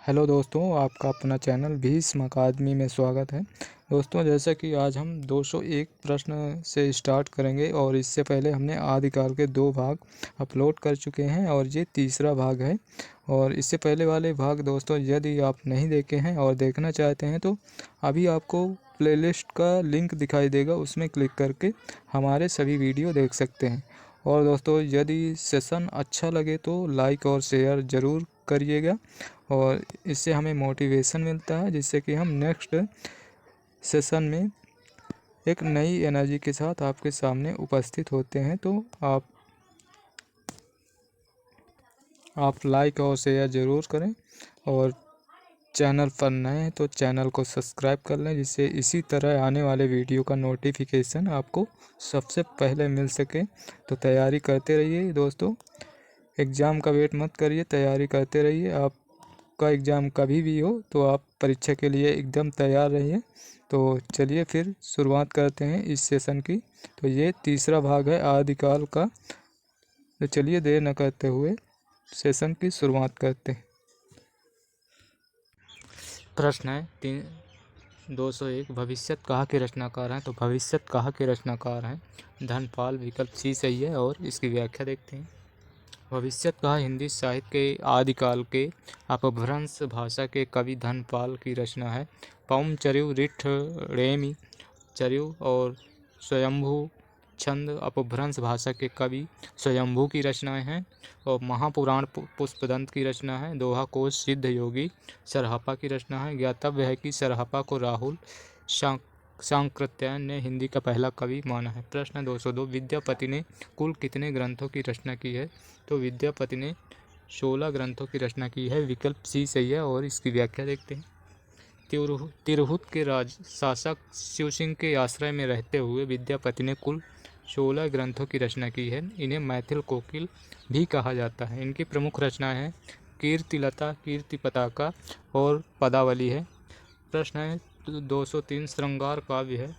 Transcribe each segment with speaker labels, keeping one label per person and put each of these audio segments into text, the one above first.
Speaker 1: Hello दोस्तों, आपका अपना चैनल भीष्म अकादमी में स्वागत है। दोस्तों, जैसा कि आज हम 201 प्रश्न से स्टार्ट करेंगे और इससे पहले हमने आदिकाल के 2 भाग अपलोड कर चुके हैं और ये तीसरा भाग है। और इससे पहले वाले भाग दोस्तों यदि आप नहीं देखे हैं और देखना चाहते हैं तो अभी आपको प्लेलिस्ट का लिंक दिखाई देगा, उसमें क्लिक करके हमारे सभी वीडियो देख सकते हैं। और दोस्तों, यदि सेशन अच्छा लगे तो लाइक और शेयर ज़रूर करिएगा और इससे हमें मोटिवेशन मिलता है, जिससे कि हम नेक्स्ट सेशन में एक नई एनर्जी के साथ आपके सामने उपस्थित होते हैं। तो आप लाइक और शेयर ज़रूर करें और चैनल पर नए हैं तो चैनल को सब्सक्राइब कर लें, जिससे इसी तरह आने वाले वीडियो का नोटिफिकेशन आपको सबसे पहले मिल सके। तो तैयारी करते रहिए दोस्तों, एग्ज़ाम का वेट मत करिए, तैयारी करते रहिए। आपका एग्ज़ाम कभी भी हो तो आप परीक्षा के लिए एकदम तैयार रहिए। तो चलिए फिर शुरुआत करते हैं इस सेशन की। तो ये तीसरा भाग है आदिकाल का। तो चलिए देर न करते हुए सेशन की शुरुआत करते हैं। प्रश्न है 201, भविष्यत कहा के रचनाकार हैं। तो भविष्यत कहा के रचनाकार हैं धनपाल। विकल्प सी सही है और इसकी व्याख्या देखते हैं। भविष्यत कहा हिंदी साहित्य के आदिकाल के अपभ्रंश भाषा के कवि धनपाल की रचना है। पौम चर्यु, रिठ, रेमी चर्यु और स्वयंभू छंद अपभ्रंश भाषा के कवि स्वयंभू की रचनाएं हैं। और महापुराण पुष्पदंत की रचना है। दोहा कोश सिद्ध योगी सरहपा की रचना है। ज्ञातव्य है कि सरहपा को राहुल सांकृत्यायन ने हिंदी का पहला कवि माना है। प्रश्न 202, विद्यापति ने कुल कितने ग्रंथों की रचना की है। तो विद्यापति ने 16 ग्रंथों की रचना की है। विकल्प सी सही है और इसकी व्याख्या देखते हैं। तिरहुत के राज शासक शिवसिंह के आश्रय में रहते हुए विद्यापति ने कुल 16 ग्रंथों की रचना की है। इन्हें मैथिल कोकिल भी कहा जाता है। इनकी प्रमुख रचनाएं हैं कीर्तिलता, कीर्ति पताका और पदावली है। प्रश्न है 203, श्रृंगार काव्य है।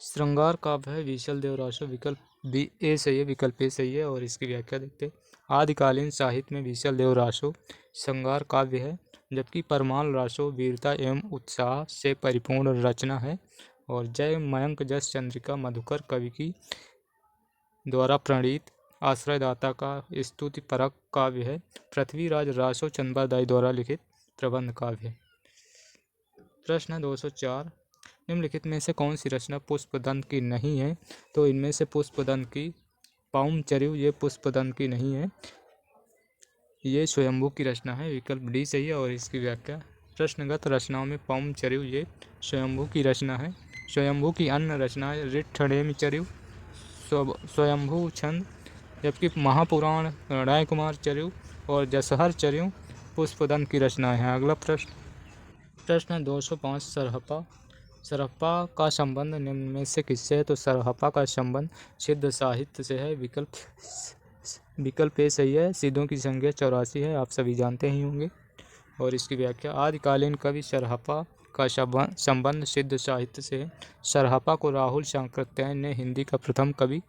Speaker 1: श्रृंगार काव्य है विशल देव रासो। विकल्प बी ए सही है, विकल्प ए सही है और इसकी व्याख्या देखते हैं। आदिकालीन साहित्य में विशल देव रासो श्रृंगार काव्य है, जबकि परमाल रासो वीरता एवं उत्साह से परिपूर्ण रचना है। और जय मयंक जस चंद्रिका मधुकर कवि की द्वारा प्रणीत आश्रयदाता का स्तुति परक काव्य है। पृथ्वीराज रासो चंद्रदाई द्वारा लिखित प्रबंध काव्य है। प्रश्न 204, निम्नलिखित में से कौन सी रचना पुष्पदंत की नहीं है। तो इनमें से पुष्पदंत की पौम चर्यु ये पुष्पदंत की नहीं है, ये स्वयंभू की रचना है। विकल्प डी सही है और इसकी व्याख्या। प्रश्नगत रचनाओं में पौम चर्यु ये स्वयंभू की रचना है। स्वयंभू की अन्य रचनाएं रिठ्ठेमी चर्यु, स्वयंभू छंद, जबकि महापुराण राय कुमार चर्यु और जसहर चर्यु पुष्पदंत की रचनाएं हैं। अगला प्रश्न 205, सरहपा का संबंध निम्न में से किससे है। तो सरहपा का संबंध सिद्ध साहित्य से है। विकल्प ए सही है। सिद्धों की संख्या 84 है, आप सभी जानते ही होंगे। और इसकी व्याख्या, आदिकालीन कवि सरहपा का संबंध सिद्ध साहित्य से है। सरहपा को राहुल सांकृत्यायन ने हिंदी का प्रथम कवि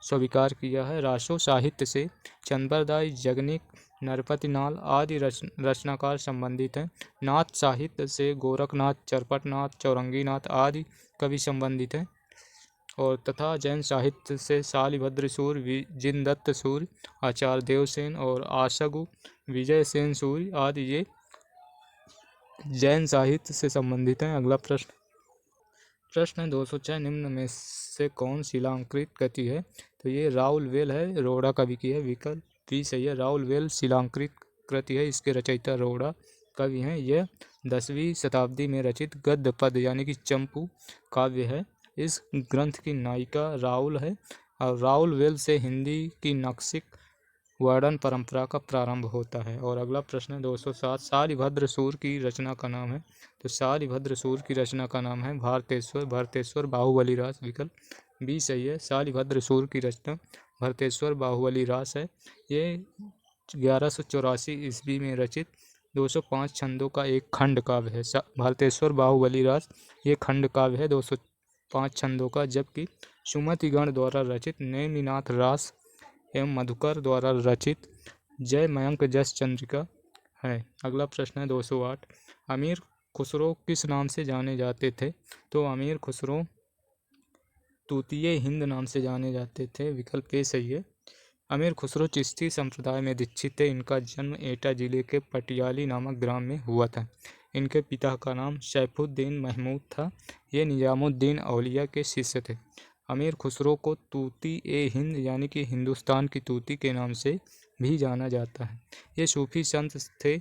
Speaker 1: स्वीकार किया है। रासो साहित्य से चंद्रदाई, जगनिक, नरपति नाल आदि रचनाकार संबंधित हैं। नाथ साहित्य से गोरखनाथ, चरपटनाथ, चौरंगीनाथ आदि कवि संबंधित हैं। और तथा जैन साहित्य से शालिभद्र सूर्य, जिनदत्त सूर्य, आचार्य देवसेन और आशगु विजय सेन सूर्य आदि ये जैन साहित्य से संबंधित हैं। अगला प्रश्न 206, निम्न में से कौन शिलांकृत कृति है। तो ये राउल वेल है, रोड़ा कवि की है। विकल्प बी सही है, राउल वेल शिलांकृत कृति है। इसके रचयिता रोड़ा कवि हैं। यह 10वीं शताब्दी में रचित गद्य पद यानी कि चंपू काव्य है। इस ग्रंथ की नायिका राउल है और राउल वेल से हिंदी की नक्शिक वर्णन परंपरा का प्रारंभ होता है। और अगला प्रश्न 207, शालिभद्र सूर की रचना का नाम है। तो शालिभद्र सूर की रचना का नाम है भरतेश्वर बाहुबली रास। विकल्प बी सही है, शालिभद्र सूर की रचना भरतेश्वर बाहुबली रास है। ये 1184 ईस्वी में रचित 205 छंदों का एक खंड काव्य है। भरतेश्वर बाहुबली रास ये खंड काव्य है 205 छंदों का, जबकि सुमतिगण द्वारा रचित नेमिनाथ रास एवं मधुकर द्वारा रचित जय मयंक जस चंद्रिका है। अगला प्रश्न है 208, अमीर खुसरो किस नाम से जाने जाते थे? तो अमीर खुसरो तूतीय हिंद नाम से जाने जाते थे। विकल्प ए सही है। अमीर खुसरो चिश्ती संप्रदाय में दीक्षित थे। इनका जन्म एटा जिले के पटियाली नामक ग्राम में हुआ था। इनके पिता का नाम सैफुद्दीन महमूद था। ये निजामुद्दीन औलिया के शिष्य थे। अमीर खुसरो को तूती ए हिंद यानी कि हिंदुस्तान की तूती के नाम से भी जाना जाता है। ये सूफी संत थे।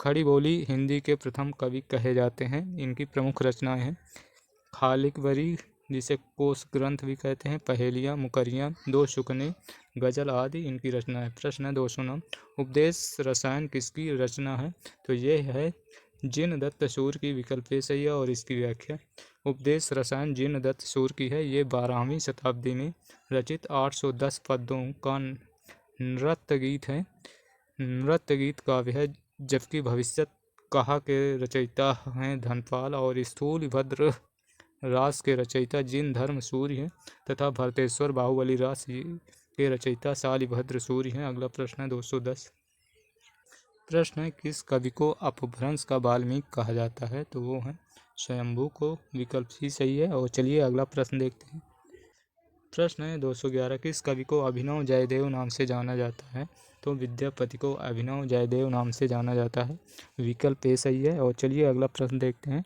Speaker 1: खड़ी बोली हिंदी के प्रथम कवि कहे जाते हैं। इनकी प्रमुख रचनाएं हैं खालिकबरी, जिसे कोश ग्रंथ भी कहते हैं, पहेलियाँ, मुकरियाँ, दो शुकने, गजल आदि इनकी रचना है। प्रश्न है 209, उपदेश रसायन किसकी रचना है? तो ये है जिन दत्त सूर की। विकल्प ए सही है। और इसकी व्याख्या, उपदेश रसायन जिन दत्त सूर की है। ये 12वीं शताब्दी में रचित 810 पद्यों का नृत्य गीत है। नृत्य गीत काव्य है। जबकि भविष्यत कहा के रचयिता हैं धनपाल और स्थूल भद्र रास के रचयिता जिन धर्म सूर्य हैं तथा भरतेश्वर बाहुबली रास के रचयिता शालिभद्र सूर्य हैं। अगला प्रश्न है 210, प्रश्न है किस कवि को अपभ्रंश का वाल्मीकि कहा जाता है? तो वो है स्वयंभू को। विकल्प सी सही है। और चलिए अगला प्रश्न देखते हैं। प्रश्न है 211, किस कवि को अभिनव जयदेव नाम से जाना जाता है? तो विद्यापति को अभिनव जयदेव नाम से जाना जाता है। विकल्प ए सही है। और चलिए अगला प्रश्न देखते हैं।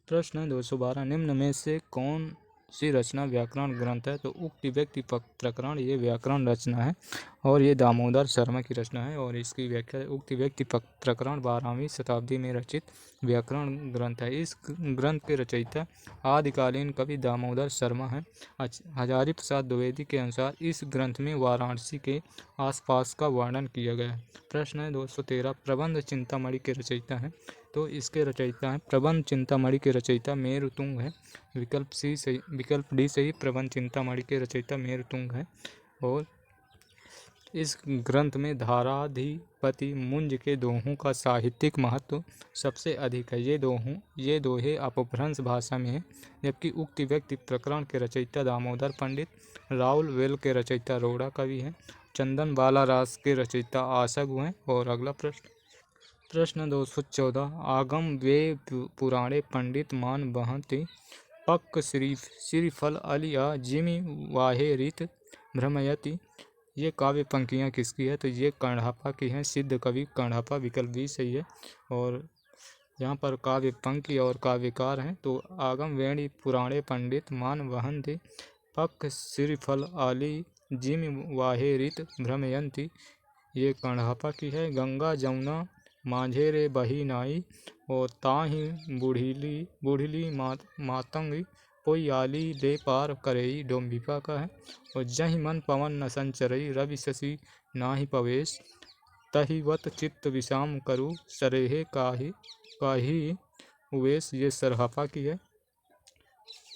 Speaker 1: प्रश्न है 212, निम्न में से कौन सी रचना व्याकरण ग्रंथ है? तो उक्ति व्यक्ति प्रकरण ये व्याकरण रचना है और ये दामोदर शर्मा की रचना है। और इसकी व्याख्या, उक्ति व्यक्ति प्रकरण 12वीं शताब्दी में रचित व्याकरण ग्रंथ है। इस ग्रंथ के रचयिता आदिकालीन कवि दामोदर शर्मा हैं। हजारी प्रसाद द्विवेदी के अनुसार इस ग्रंथ में वाराणसी के आसपास का वर्णन किया गया है। प्रश्न है 213, प्रबंध चिंतामणि के रचयिता हैं? तो इसके रचयिता हैं, प्रबंध चिंतामणि के रचयिता मेरुतुंग है। विकल्प सी सही, विकल्प डी सही, प्रबंध चिंतामणि के रचयिता मेरुतुंग है। और इस ग्रंथ में धाराधिपति मुंज के दोहों का साहित्यिक महत्व सबसे अधिक है। ये दोहे अपभ्रंश भाषा में है। जबकि उक्ति व्यक्ति प्रकरण के रचयिता दामोदर पंडित, राउल वेल के रचयिता रोड़ा कवि हैं, चंदन बाला रास के रचयिता आशगु हैं। और अगला प्रश्न 214, आगम वे पुराणे पंडित मान बहते पक्क श्रीफल अलिया जिमि वाहे रीत भ्रमयति। ये काव्य पंक्तियाँ किसकी है? तो ये कर्णहपा की हैं, सिद्ध कवि कर्णहपा। विकल्प भी सही है। और यहाँ पर काव्य पंक्ति और काव्यकार हैं। तो आगम वेणी पुराणे पंडित मान वहन्ति पक्क श्रीफल आली जिमि वाहे रीत भ्रमयंती, ये कर्णहपा की है। गंगा जमुना माझे रे बही नाई और ताहि बूढ़िली मातंगी कोई आली दे पार करई डोम्बिका का है। और जहि मन पवन न संचरई रवि शशि नाहि पवेश तहिवत चित्त विषाम करु सरेहे काहि उवेश, ये सरहपा की है।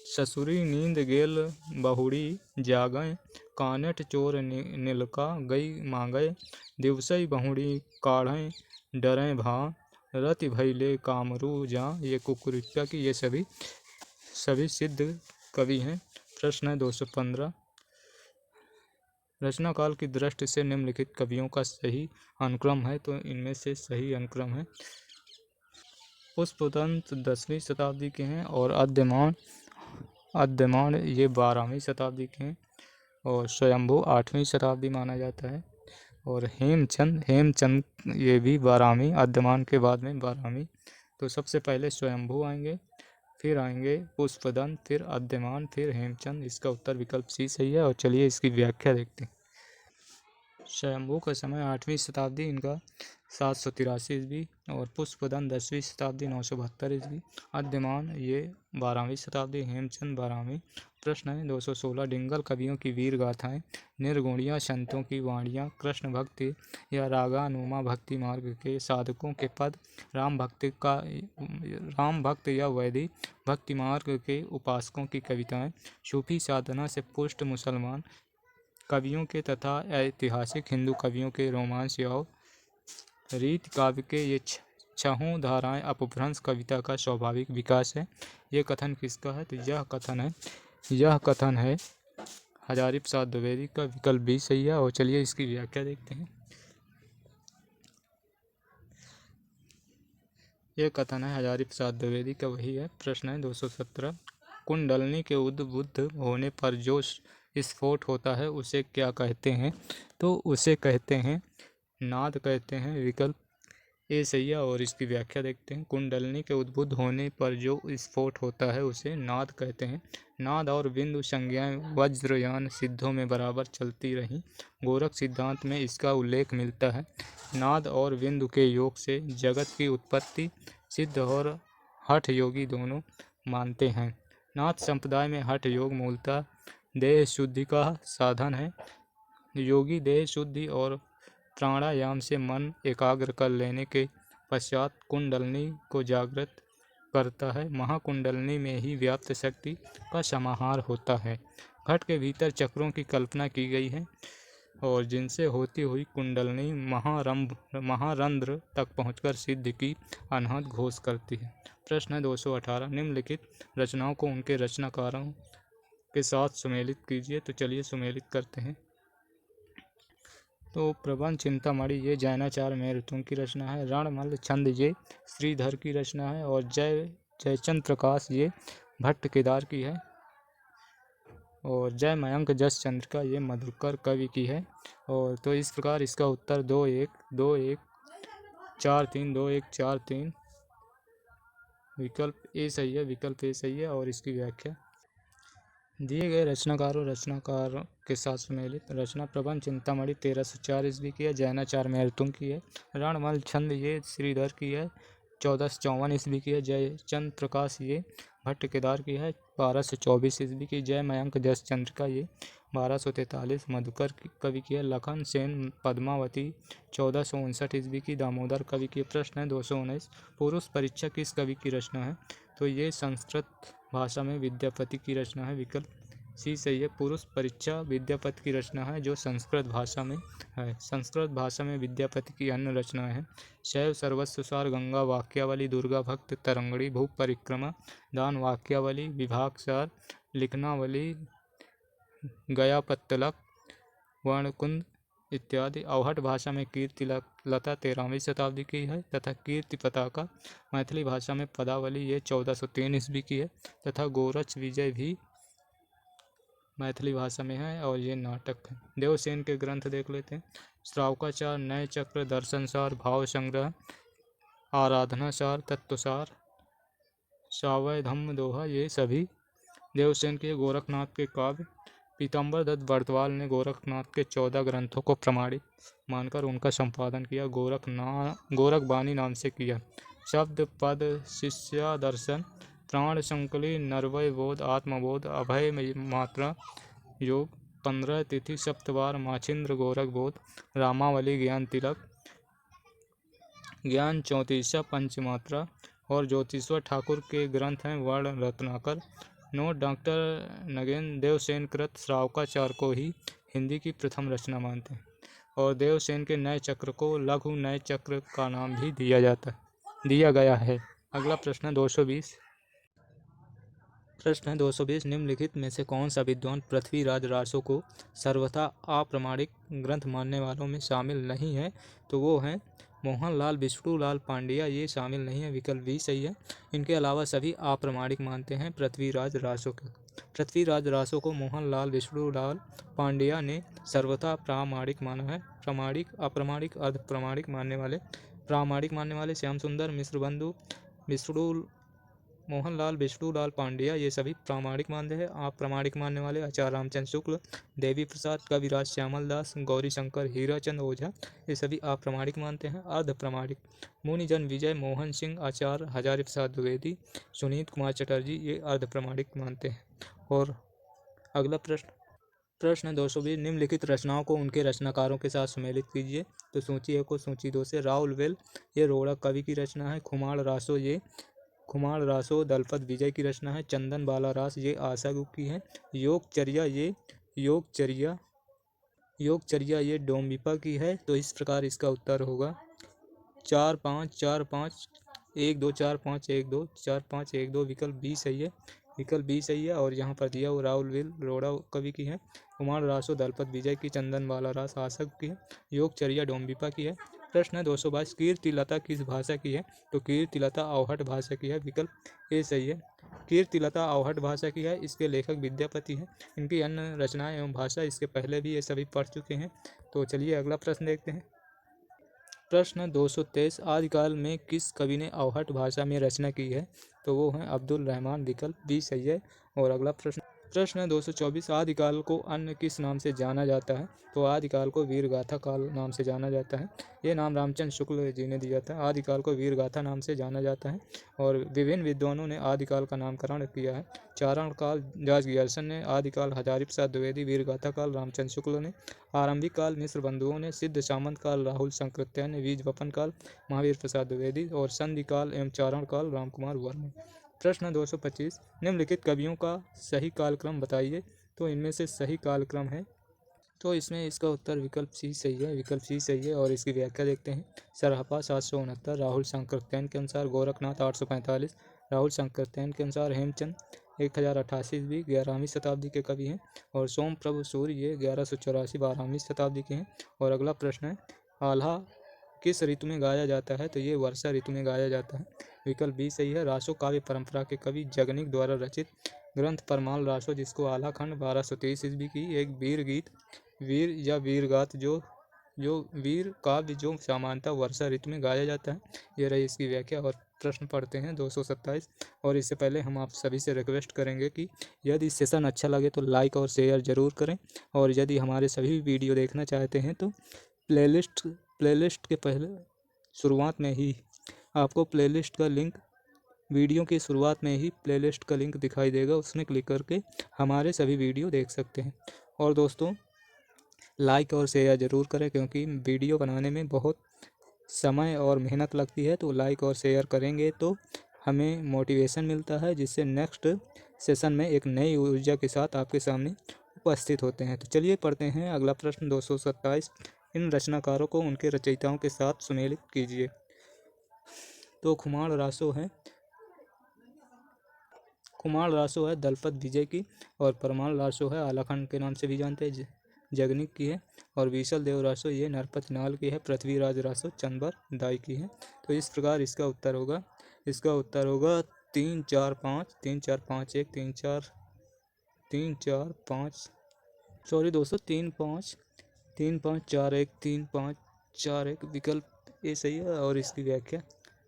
Speaker 1: ससुरी नींद गेल बहुड़ी जागय कानट चोर नीलका गई मांगय दिवसई बहुड़ी काढ़य डरें भां रति भैले कामरू जा, ये कुकुरिका की। ये सभी सिद्ध कवि हैं। प्रश्न है 215, रचना काल की दृष्टि से निम्नलिखित कवियों का सही अनुक्रम है? तो इनमें से सही अनुक्रम है, पुष्पदंत 10वीं शताब्दी के हैं और अद्यमान ये 12वीं शताब्दी के हैं। और स्वयंभू 8वीं शताब्दी माना जाता है। और हेमचंद ये भी 12वीं, अद्यमान के बाद में 12वीं। तो सबसे पहले स्वयंभू आएंगे, फिर आएंगे पुष्पदंत, फिर अद्यमान, फिर हेमचंद। इसका उत्तर विकल्प सी सही है। और चलिए इसकी व्याख्या देखते हैं। स्वयंभू का समय 8वीं शताब्दी, इनका 783 ईस्वी। और पुष्पदंत 10वीं शताब्दी 972 ईस्वी। अद्यमान ये 12वीं शताब्दी, हेमचंद 12वीं। प्रश्न है 216, डिंगल कवियों की वीर गाथाएं, निर्गुणिया संतों की वाणियाँ, कृष्ण भक्ति या रागानुमा भक्ति मार्ग के साधकों के पद, राम भक्त या वैदिक भक्ति मार्ग के उपासकों की कविताएं, सूफी साधना से पुष्ट मुसलमान कवियों के तथा ऐतिहासिक हिंदू कवियों के रोमांस और रीति काव्य के ये छहों धाराएं अपभ्रंश कविता का स्वाभाविक विकास है। ये कथन किसका है? तो यह कथन है हजारी प्रसाद द्विवेदी का। विकल्प भी सही है। और चलिए इसकी व्याख्या देखते हैं। ये कथन है हजारी प्रसाद द्विवेदी का, वही है। प्रश्न है 217, कुंडलनी के उद्बुद्ध होने पर जो स्फोट होता है उसे क्या कहते हैं? तो उसे कहते हैं नाद कहते हैं। विकल्प ए सही है और इसकी व्याख्या देखते हैं। कुंडलनी के उद्बुद्ध होने पर जो स्फोट होता है उसे नाद कहते हैं। नाद और बिंदु संज्ञाएं वज्रयान सिद्धों में बराबर चलती रहीं। गोरख सिद्धांत में इसका उल्लेख मिलता है। नाद और बिंदु के योग से जगत की उत्पत्ति सिद्ध और हठ योगी दोनों मानते हैं। नाथ संप्रदाय में हठ योग मूलतः देह शुद्धि का साधन है। योगी देह शुद्धि और प्राणायाम से मन एकाग्र कर लेने के पश्चात कुंडलनी को जागृत करता है। महाकुंडलनी में ही व्याप्त शक्ति का समाहार होता है। घट के भीतर चक्रों की कल्पना की गई है और जिनसे होती हुई कुंडलनी महारंध्र तक पहुंचकर सिद्धि की अनहद घोष करती है। प्रश्न 218, निम्नलिखित रचनाओं को उनके रचनाकारों के साथ सुमेलित कीजिए। तो चलिए सुमेलित करते हैं। तो प्रबंध चिंतामणि ये जैनाचार्य मेरुतुंग की रचना है। रणमल छंद ये श्रीधर की रचना है और जयचंद्र प्रकाश ये भट्ट केदार की है। और जय मयंक जस चंद्र का ये मधुकर कवि की है। और तो इस प्रकार इसका उत्तर 2-1 2-1 4-3 2-1 4-3 विकल्प ए सही है। विकल्प ए सही है और इसकी व्याख्या दिए गए रचनाकार के साथ सुमेलित। रचना प्रबंध चिंतामणि 1304 ईस्वी की है, जैनाचार्य मेरुतुंग की है। रणमल छंद ये श्रीधर की है, 1454 ईस्वी की है। जयचंद्र प्रकाश ये भट्ट केदार की है, 1224 ईस्वी की। जय मयंक जस चंद्र का ये 1243 मधुकर कवि की है। लखन सेन पद्मावती 1459 ईस्वी की दामोदर कवि की। प्रश्न है 219, पुरुष परीक्षा किस कवि की रचना है? तो ये संस्कृत भाषा में विद्यापति की रचना है। विकल्प सी सही है। पुरुष परीक्षा विद्यापति की रचना है जो संस्कृत भाषा में है। संस्कृत भाषा में विद्यापति की अन्य रचनाएं हैं शैव सर्वस्वसार, गंगा वाक्यावली, दुर्गा भक्त तरंगड़ी, भूप परिक्रमा, दान वाक्यावली, विभागसार, लिखनावली, गया पत्तलक, वर्णकुंद इत्यादि। अवहट भाषा में कीर्ति लता 13वीं शताब्दी की है तथा कीर्ति पताका मैथिली भाषा में पदावली ये 1403 ईस्वी की है तथा गोरच विजय भी मैथिली भाषा में है और ये नाटक है। देवसेन के ग्रंथ देख लेते हैं। श्रावकाचार, नय चक्र, दर्शनसार, भाव संग्रह, आराधनासार, तत्वसार, सावय धम्म दोहा ये सभी देवसेन के। गोरखनाथ के काव्य पीताम्बर दत्त बर्दवाल ने गोरखनाथ के 14 ग्रंथों को प्रमाणित मानकर उनका संपादन किया। गोरखबानी नाम से किया। शब्द पद शिष्या दर्शन, प्राण संकली, नरवय बोध, आत्मबोध, अभय मात्रा योग, 15 तिथि सप्तवार, माछिंद्र गोरख बोध, रामावली, ज्ञान तिलक, ज्ञान 34 पंचमात्रा और ज्योतिश्वर ठाकुर के ग्रंथ हैं वर्ण Ratnakar. Note, doctor again Devsen कृत श्रावकाचार को ही हिंदी की प्रथम रचना मानते हैं और देवसेन के नए चक्र को लघु नए चक्र का नाम भी दिया गया है। अगला प्रश्न 220। प्रश्न 220, निम्नलिखित में से कौन सा विद्वान पृथ्वीराज रासो को सर्वथा अप्रामाणिक ग्रंथ मानने वालों में शामिल नहीं है? तो वो हैं मोहनलाल विष्णुलाल पांड्या, ये शामिल नहीं है। विकल्प बी सही है। इनके अलावा सभी अप्रामाणिक मानते हैं पृथ्वीराज रासो को। पृथ्वीराज रासो को मोहनलाल विष्णुलाल पांड्या ने सर्वथा प्रामाणिक माना है। प्रामाणिक, अप्रामाणिक, अर्ध प्रामाणिक मानने वाले प्रामाणिक मानने वाले श्याम सुंदर, मिश्रबंधु, मोहनलाल विष्णुलाल पांड्या ये सभी प्रामाणिक मानते हैं। अप्रामाणिक मानने वाले आचार्य रामचंद्र शुक्ल, देवी प्रसाद, कविराज श्यामल दास, गौरी शंकर, हीराचंद ओझा ये सभी अप्रामाणिक मानते हैं। अर्ध प्रामाणिक मुनिजन विजय मोहन सिंह, आचार्य हजारी प्रसाद द्विवेदी, सुनीत कुमार चटर्जी ये अर्ध प्रामाणिक मानते हैं। और अगला प्रश्न 220, निम्नलिखित रचनाओं को उनके रचनाकारों के साथ सुमेलित कीजिए। तो सूची 1 को सूची 2 से। राहुल वेल ये रोड़ा कवि की रचना है। खुमाड़ रासो दलपत विजय की रचना है। चंदन बाला रास ये आशागु की है। योगचर्या ये डोम्बिपा की है। तो इस प्रकार इसका उत्तर होगा 4-5 1 2 4 5 1 2 4 5 1 2 विकल्प बी सही है। विकल्प बी सही है और यहाँ पर दिया हुआ राहुल वेल रोड़ा कवि की है। कुमार रासो दलपत विजय की, चंदन बाला रास आशग की है, योगचर्या डोम्बिपा की है प्रश्न 222 कीर्तिलता किस भाषा की है? तो कीर्तिलता अवहट भाषा की है, विकल्प ए सही है। कीर्तिलता अवहट भाषा की है, इसके लेखक विद्यापति हैं। इनकी अन्य रचनाएं एवं भाषा इसके पहले भी ये सभी पढ़ चुके हैं। तो चलिए अगला प्रश्न देखते हैं। प्रश्न 223 आदिकाल में किस कवि ने अवहट भाषा में रचना की है? तो वो हैं अब्दुल रहमान, विकल्प बी सही है। और अगला प्रश्न 224 आदिकाल को अन्य किस नाम से जाना जाता है? तो आदिकाल को वीरगाथा काल नाम से जाना जाता है। ये नाम रामचंद्र शुक्ल जी ने दिया था। आदिकाल को वीरगाथा नाम से जाना जाता है और विभिन्न विद्वानों ने आदिकाल का नामकरण किया है। चारण काल जॉर्ज गियर्सन ने, आदिकाल हजारी प्रसाद द्विवेदी, वीरगाथा काल रामचंद्र शुक्ल ने, आरंभिक काल मिश्र बंधुओं ने, सिद्ध सामंत काल राहुल शंकरत्यायन ने, बीज वपन काल महावीर प्रसाद द्विवेदी और संधि काल एवं चारण काल रामकुमार वर्मा ने। प्रश्न 225 निम्नलिखित कवियों का सही कालक्रम बताइए। तो इनमें से सही कालक्रम है, तो इसमें इसका उत्तर विकल्प सी सही है, विकल्प सी सही है। और इसकी व्याख्या देखते हैं। सरहपा 769, राहुल शंकरत्यायन के अनुसार गोरखनाथ 845, राहुल शंकरत्यायन के अनुसार हेमचंद 1088 ईस्वी 11वीं शताब्दी के कवि हैं और सोम प्रभु सूर्य ये 1184 12वीं शताब्दी के हैं। और अगला प्रश्न है आल्हा किस ऋतु में गाया जाता है? तो ये वर्षा ऋतु में गाया जाता है, विकल्प बी सही है। रासो काव्य परंपरा के कवि जगनिक द्वारा रचित ग्रंथ परमाल रासो, जिसको आलाखंड 1223 ईस्वी की एक वीर गीत, वीर या वीरगाथ जो वीर काव्य जो सामान्यतः वर्षा ऋतु में गाया जाता है। ये रही इसकी व्याख्या। और प्रश्न पढ़ते हैं 227। और इससे पहले हम आप सभी से रिक्वेस्ट करेंगे कि यदि सेशन अच्छा लगे तो लाइक और शेयर ज़रूर करें। और यदि हमारे सभी वीडियो देखना चाहते हैं तो प्लेलिस्ट के पहले शुरुआत में ही आपको प्लेलिस्ट का लिंक, वीडियो की शुरुआत में ही प्लेलिस्ट का लिंक दिखाई देगा, उसमें क्लिक करके हमारे सभी वीडियो देख सकते हैं। और दोस्तों लाइक और शेयर ज़रूर करें, क्योंकि वीडियो बनाने में बहुत समय और मेहनत लगती है। तो लाइक और शेयर करेंगे तो हमें मोटिवेशन मिलता है, जिससे नेक्स्ट सेशन में एक नई ऊर्जा के साथ आपके सामने उपस्थित होते हैं। तो चलिए पढ़ते हैं अगला प्रश्न 227। इन रचनाकारों को उनके रचयिताओं के साथ सुमेलित कीजिए। तो खुमाण रासो है दलपत विजय की, और परमाल रासो है आलाखंड के नाम से भी जानते हैं, जगनिक की है। और विशल देव रासो ये नरपत नाल की है। पृथ्वीराज रासो चंदबर दाई की है। तो इस प्रकार इसका उत्तर होगा 3 4 5 3 4 5 1 3 4 3 4 5 सॉरी दोस्तों 3 5 3 5 4 1 3 5 4 1, विकल्प ए सही है। और इसकी व्याख्या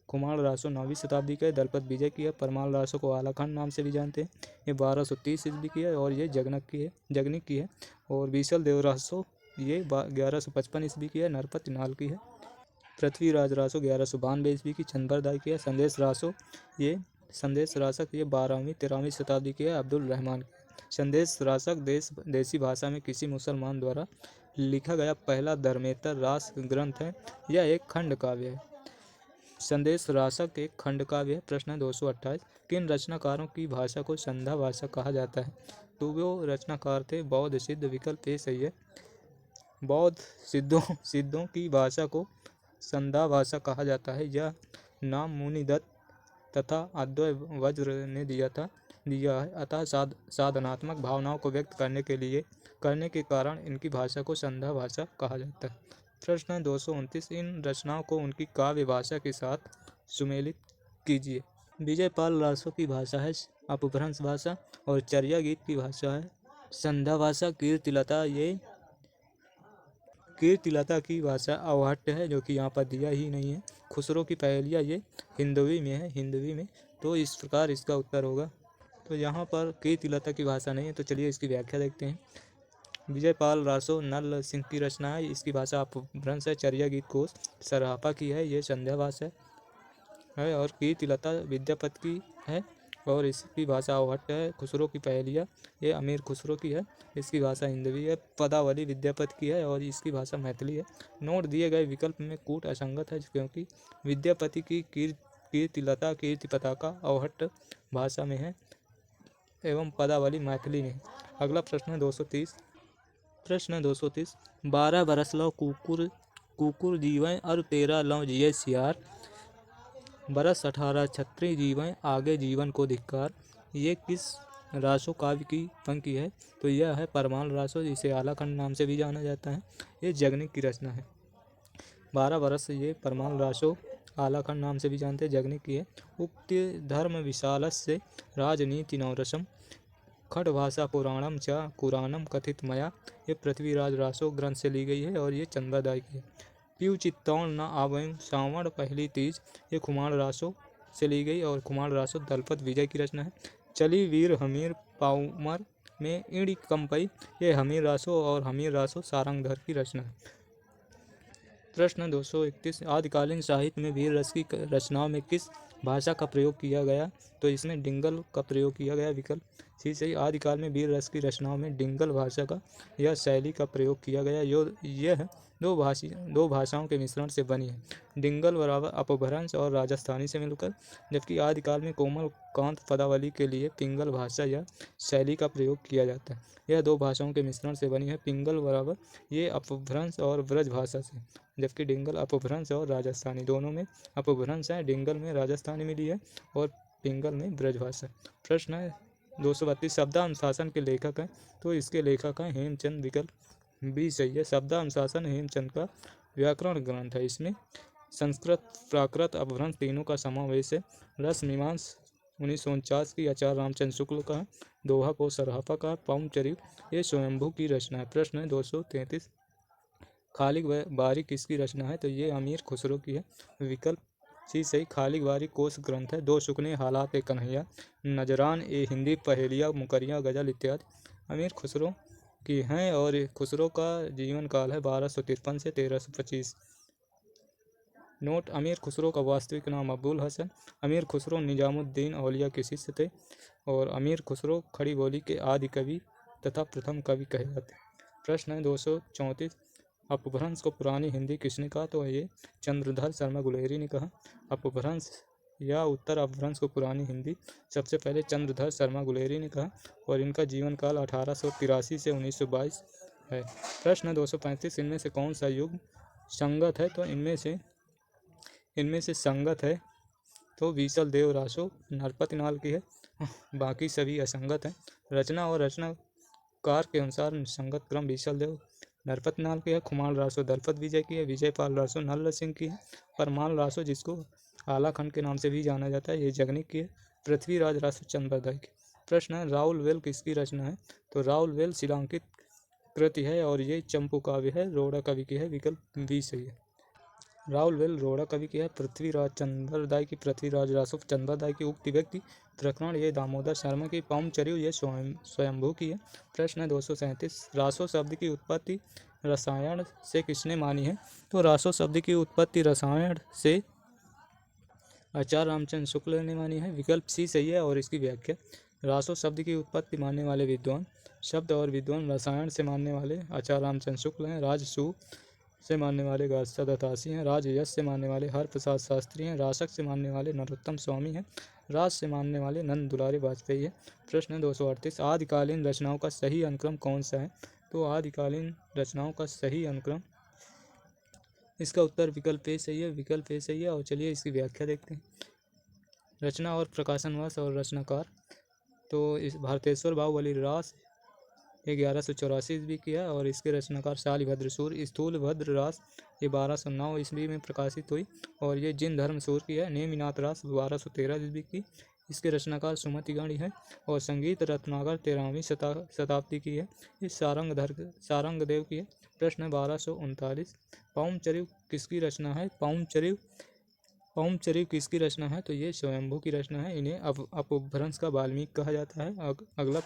Speaker 1: कुमार रासो 9वीं शताब्दी का है, दलपत विजय की है। परमाल रासो को आलाखंड नाम से भी जानते हैं, ये 1230 ईस्वी की है और ये जगनिक की है। और विशल देव रासो ये 1155 ईस्वी की है, नरपत नाल की है। पृथ्वीराज रासो 1192 ईस्वी की, चंदबरदाई की है। संदेश रासक ये 12वीं 13वीं शताब्दी की है, अब्दुल रहमान की है। संदेश रासक देसी भाषा में किसी मुसलमान द्वारा लिखा गया पहला धर्मेतर रास ग्रंथ है। यह एक खंड काव्य है। संदेश रासक एक खंड काव्य है। प्रश्न 228 किन रचनाकारों की भाषा को संधा भाषा कहा जाता है? तो वो रचनाकार थे बौद्ध सिद्ध, विकल्प ए सही है। बौद्ध सिद्धों की भाषा को संधा भाषा कहा जाता है। यह नाम मुनि दत्त तथा अद्वय वज्र ने दिया है। अतः साधनात्मक भावनाओं को व्यक्त करने के कारण इनकी भाषा को संधा भाषा कहा जाता है। प्रश्न 229 इन रचनाओं को उनकी काव्य भाषा के साथ सुमेलित कीजिए। विजय पाल रासो की भाषा है अपभ्रंश भाषा और चर्या गीत की भाषा है संधा भाषा। कीर्तिलता की भाषा अवहट्ट है, जो कि यहाँ पर दिया ही नहीं है। खुसरो की पहेलियाँ ये हिंदवी में। तो इस प्रकार इसका उत्तर होगा। तो यहाँ पर कीर्तिलता की भाषा नहीं है। तो चलिए इसकी व्याख्या देखते हैं। विजय पाल रासो नल सिंह की रचना है, इसकी भाषा अपभ्रंश है। चर्या गीत कोश सरहापा की है, ये संध्या भाषा है। और कीर्तिलता विद्यापति की है और इसकी भाषा अवहट्ट है। खुसरो की पहेलियाँ ये अमीर खुसरो की है, इसकी भाषा हिंदवी है। पदावली विद्यापति की है और इसकी भाषा मैथिली है। नोट दिए गए विकल्प में कूट असंगत है, क्योंकि विद्यापति की कीर्तिलता कीर्ति पताका अवहट्ट भाषा में है एवं पदावली मैथिली में। अगला प्रश्न 230 12 बरस लो कुकुर जीवें और 13 लो जिये सियार, बरस 18 छत्री जीवें आगे जीवन को धिक्कार। ये किस रासो काव्य की पंक्ति है? तो यह है परमाल रासो, जिसे आलाखंड नाम से भी जाना जाता है। ये जगनिक की रचना है। 12 वर्ष ये परमाल रासो आलाखंड नाम से भी जानते हैं जगने की है। उक्त धर्म विशालस्य राजनीति नवरसम खट भाषा पुराणम च कुरानम कथित मया। ये पृथ्वीराज रासो ग्रंथ से ली गई है और ये चंद्रदाय की है। पीयू चित्तौन न आवयम सावण पहली तीज, ये कुमार रासो से ली गई और कुमार रासो दलपत विजय की रचना है। चली वीर हमीर पाउमर में ईड़ी कंपई, ये हमीर रासो और हमीर रासो सारंगधर की रचना है। प्रश्न 231 आदिकालीन साहित्य में वीर रस की रचनाओं में किस भाषा का प्रयोग किया गया? तो इसमें डिंगल का प्रयोग किया गया। विकल्प सी सही। आदिकाल में वीर रस की रचनाओं में डिंगल भाषा का यह शैली का प्रयोग किया गया। यह दो भाषाओं के मिश्रण से बनी है। डिंगल बराबर अपभ्रंश और राजस्थानी से मिलकर, जबकि आदिकाल में कोमल कांत पदावली के लिए पिंगल भाषा या शैली का प्रयोग किया जाता है। यह दो भाषाओं के मिश्रण से बनी है। पिंगल बराबर ये अपभ्रंश और ब्रज भाषा से, जबकि डिंगल अपभ्रंश और राजस्थानी, दोनों में अपभ्रंश है। डिंगल में राजस्थानी मिली है और पिंगल में ब्रजभाषा। प्रश्न है 232 शब्दानुशासन के लेखक हैं? तो इसके लेखक हैं हेमचंद। विकल्प बी सही है। शब्दानुशासन हेमचंद का व्याकरण ग्रंथ है। इसमें संस्कृत प्राकृत अपभ्रंश तीनों का समावेश है। रस मीमांस 1949 की आचार्य रामचंद्र शुक्ल का है। दोहा को सरहपा का, पाउमचरित ये स्वयंभू की रचना है। प्रश्न है 233 खालिक बारी किसकी रचना है? तो ये अमीर खुसरो की है। विकल्प सी सही। खालिक बारी कोश ग्रंथ है। दो सुकने हालात ए कन्हैया, नजरान ए हिंदी पहेलिया मुकरिया गजल इत्यादि अमीर खुसरो की हैं और खुसरो का जीवन काल है 1253 से 1325। नोट: अमीर खुसरो का वास्तविक नाम अब्दुल हसन। अमीर खुसरो निजामुद्दीन औलिया के शिष्य थे और अमीर खुसरो खड़ी बोली के आदि कवि तथा प्रथम कवि कहे जाते हैं। प्रश्न है 234 अपभ्रंश को पुरानी हिंदी किसने कहा? तो ये चंद्रधर शर्मा गुलेरी ने कहा। अपभ्रंश या उत्तर अपभ्रंश को पुरानी हिंदी सबसे पहले चंद्रधर शर्मा गुलेरी ने कहा और इनका जीवन काल 1883 से 1922 है। प्रश्न 235 इनमें से कौन सा युग संगत है? तो इनमें से संगत है तो बीसल देव रासो नरपति नाल की है, बाकी सभी असंगत हैं। रचना और रचनाकार के अनुसार संगत क्रम बीसल देव नरपति नाल की है। खुमाल रासो दलपत विजय की है। विजयपाल रासो नल्ल सिंह की है। परमाल रासो जिसको आलाखंड के नाम से भी जाना जाता है ये जगनिक की है। पृथ्वीराज रासो चंद्रदाय की। प्रश्न है राउल वेल किसकी रचना है? तो राउल वेल शिलांकित कृति है और ये चंपू काव्य है, रोड़ा कवि की है। विकल्प बी सही है। राउल वेल रोड़ा कवि की है। पृथ्वीराज चंद्रदाय की। पृथ्वीराज रासो चंद्रदाय की। उक्ति व्यक्ति प्रकरण ये दामोदर शर्मा की। पाउमचरिव ये स्वयंभू की है। प्रश्न है 237 रासो शब्द की उत्पत्ति रसायन से किसने मानी है? तो रासो शब्द की उत्पत्ति रसायन से आचार्य रामचंद्र शुक्ल ने मानी है। विकल्प सी सही है और इसकी व्याख्या रासो शब्द की उत्पत्ति मानने वाले विद्वान शब्द और विद्वान रसायन से मानने वाले आचार्य रामचंद्र शुक्ल हैं। राजसु से मानने वाले गास्ता दत्तासी हैं। राजयश से मानने वाले हर प्रसाद शास्त्री हैं। रासक से मानने वाले नरोत्तम स्वामी हैं। राज से मानने वाले नंद दुलारे वाजपेयी हैं। प्रश्न 238 आदिकालीन रचनाओं का सही अनुक्रम कौन सा है? तो आदिकालीन रचनाओं का सही अनुक्रम, इसका उत्तर विकल्प ए सही है। विकल्प ए सही है और चलिए इसकी व्याख्या देखते हैं। रचना और प्रकाशन वर्ष और रचनाकार, तो इस भारतेश्वर बाहुबली रास 1184 ईस्वी की है और इसके रचनाकार शालिभद्र सूर्य। स्थूल भद्र रास ये 1209 ईस्वी में प्रकाशित हुई और ये जिन धर्म सूर्य की है। नेमिनाथ रास 1213 ईस्वी की, इसके रचनाकार सुमतिगण है और संगीत रत्नाकर 13वीं शताब्दी की है। ये सारंग देव की है। प्रश्न 1239 पाउमचरिव किसकी रचना है? पाउमचरिव किसकी रचना है? तो ये स्वयंभू की रचना है। इन्हें अपभ्रंश का वाल्मीकि कहा जाता है। अगला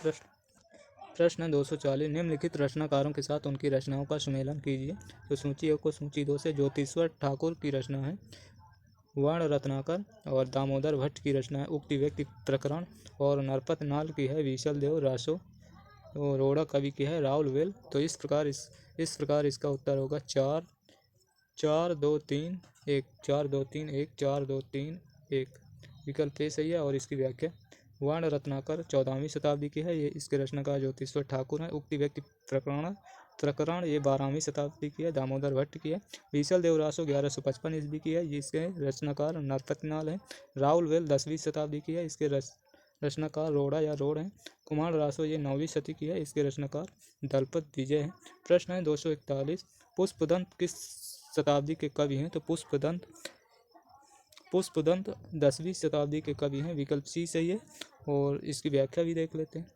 Speaker 1: प्रश्न 240 निम्नलिखित रचनाकारों के साथ उनकी रचनाओं का सुमेलन कीजिए। तो सूची 1 को सूची 2 से ज्योतिश्वर ठाकुर की रचना है वर्ण रत्नाकर और दामोदर भट्ट की रचना है उक्ति व्यक्ति प्रकरण और नरपत नाल की है बीसल देव रासो और रोड़ा कवि की है राउल वेल। तो इस प्रकार इसका उत्तर होगा 4 4 2 3 1 4 2 3 1 4 2 3 1। विकल्प ए सही है और इसकी व्याख्या वर्ण रत्नाकर 14वीं शताब्दी की है। ये इसके रचनाकार ज्योतिश्वर ठाकुर है। उक्ति व्यक्ति प्रकरण ये 12वीं शताब्दी की है, दामोदर भट्ट की है। बीसल देव रासो 1155 ईस्वी की है, इसके रचनाकार नरपति नाल है। राउल वेल 10वीं शताब्दी की है, इसके रचनाकार रोड़ा या रोड़ है। कुमार रासो ये 9वीं शती की है, इसके रचनाकार दलपत विजय है। प्रश्न है 241 पुष्पदंत किस शताब्दी के कवि हैं? तो पुष्पदंत 10वीं शताब्दी के कवि हैं, विकल्प सी सही है। और इसकी व्याख्या भी देख लेते हैं।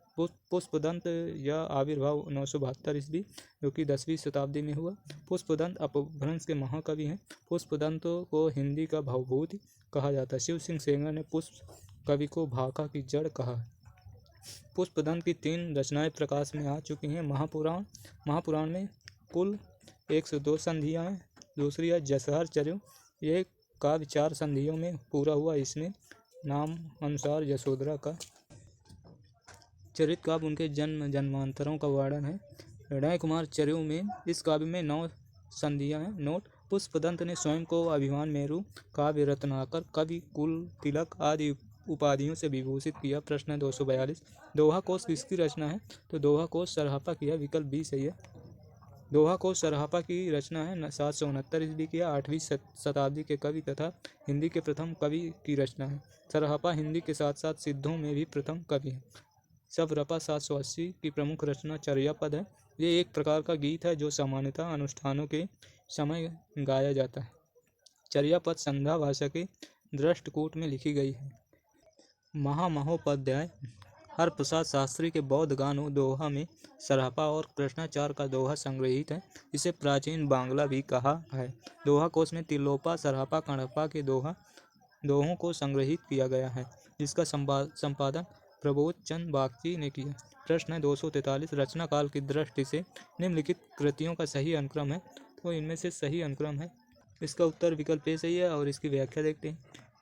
Speaker 1: पुष्पदंत या आविर्भाव 972 ईस्वी, जो कि 10वीं शताब्दी में हुआ। पुष्पदंत अपभ्रंश के महाकवि हैं। पुष्पदंत को हिंदी का भवभूति कहा जाता है। शिव सिंह सेंगर ने पुष्प कवि को भाका की जड़ कहा है। पुष्पदंत की 3 रचनाएं प्रकाश में आ चुकी हैं। महापुराण में कुल 102 संधियां हैं। दूसरी है जसहर चर्यो, ये काव्य 4 संधियों में पूरा हुआ। इसमें नाम अनुसार यशोधरा का चरित काव्य, उनके जन्मांतरों का वर्णन है। हृदय कुमार चर्यो में इस काव्य में 9 संधियां हैं। नोट: पुष्पदंत ने स्वयं को अभिमान मेरु, काव्य रत्नाकर, कवि कुल तिलक आदि उपाधियों से विभूषित किया। प्रश्न 242, दोहा कोश किसकी रचना है? तो दोहा कोश सरहापा की है, विकल्प बी सही है। दोहा कोश सरहापा की रचना है, 769 ईस्वी की है। 8वीं शताब्दी के कवि तथा हिंदी के प्रथम कवि की रचना है। सरहापा हिंदी के साथ साथ सिद्धों में भी प्रथम कवि है। सरहापा 780 की प्रमुख रचना चर्यापद है। ये एक प्रकार का गीत है जो सामान्यतः अनुष्ठानों के समय गाया जाता है। चर्यापद संध्या भाषा के दृष्टकूट में लिखी गई है। महामहोपाध्याय हरप्रसाद शास्त्री के बौद्ध गानों दोहा में सरहापा और कृष्णाचार्य का दोहा संग्रहित है। इसे प्राचीन बांग्ला भी कहा है। दोहा कोश में तिलोपा, सरहापा, कणप्पा के दोहों को संग्रहित किया गया है, जिसका संपादन प्रबोध चंद बागची ने किया। प्रश्न 243, रचना काल की दृष्टि से निम्नलिखित कृतियों का सही अनुक्रम है? तो इनमें से सही अनुक्रम है, इसका उत्तर विकल्प ए सही है। और इसकी व्याख्या देखते हैं।